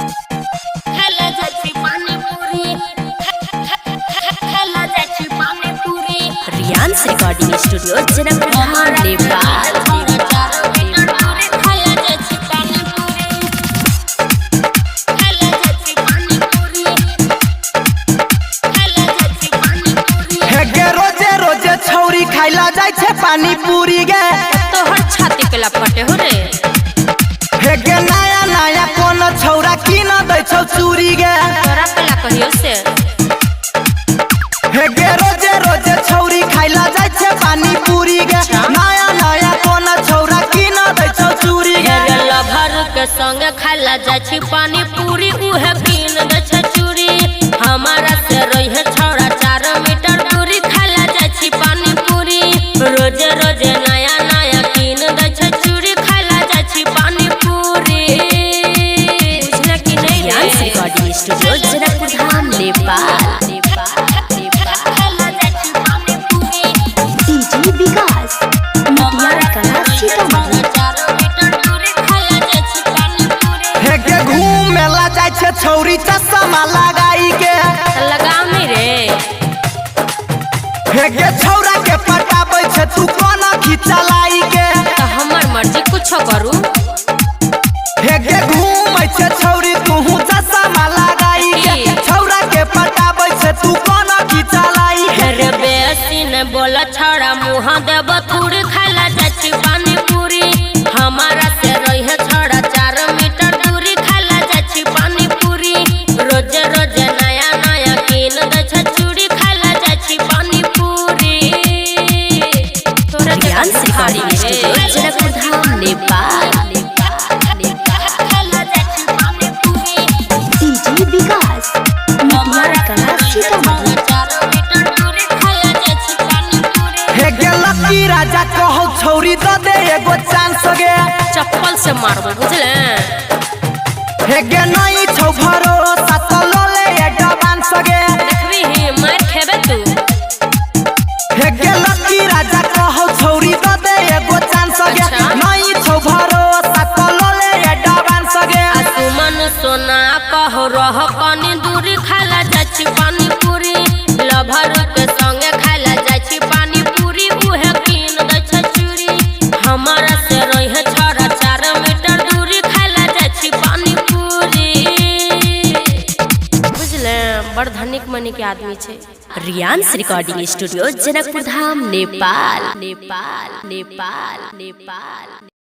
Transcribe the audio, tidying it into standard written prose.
खाला जाची पानी पूरी खाला जाची पानी पूरी रियांस रिकॉर्डिंग स्टूडियो जनकपुर नेपाल। छौरी खाइला जाय छे पानी पूरी गे तोहर छाती पे लपटे हो रे। हे गे नया नया कोन छौरा की न दै छौ चूरी गे तोरा कला कहियो से। हे गे रोजे रोजे छौरी खाइला जाय छे पानी पूरी गे नया नया कोन छौरा की न दै छौ चूरी गे लभर के संग खाइला जाय छी पानी पूरी उहे पीन दै छे चूरी। हमारा से रहे छौरा 4 मीटर दूरी खाइला जाय छी पानी पूरी। रोजे रोजे नया नया पीन दै छे चूरी खाइला जाय छी पानी पूरी। बुझला कि नहीं रियांस recording studio Janakpur Nepal. DJ Vikas Matiyar Kala Sitamarhi. हे गे घूमेला जाय छे छौरी चश्मा लगाई के लगाव नहीं रे। हे गे छौरा के पटाबै छे तू कोना खिचलाई के तो हमर मर्जी कुछो करू। हे गे घूमै छे छौरी तू चश्मा लगाई के छौरा के पटाबै छे तू कोना खिचलाई के रे बेसी न बोल छौरा मुँह देब थूर खाला जाची पानी पूरी। हमारा से रहे छौरा 4 मीटर दूरी खाला जाची पानी पूरी। रोजे रोजे नया नया कीन दै छे चूड़ी खाला जाची पानी पूरी। तोरा रियांस recording studio Janakpur Nepal. DJ Vikas Matiyar Kala Sitamarhi. हे गे लकी राजा कहौ छौरी द दे एगो चांस गे चप्पल से मारबो बुझले। हे गे नहीं छौ भरोसा त लोले एडवांस गे देखबी ही मार खेबे तू। हे गे लकी राजा कहौ छौरी द दे एगो चांस गे नहीं छौ भरोसा त लोले एडवांस गे सुमन सोना कहो रह कनी दूरी खाला जाची पानी पूरी। लभर के संगे खाला जाची पानी पूरी उहे कीन दै छे चूरी। हमारा से रहे छौरा 4 मीटर दूरी खाला जाची पानी पूरी। बुझले बड़ धनिक मनी के आदमी छे। रियांस रिकॉर्डिंग स्टूडियो जनकपुर नेपाल।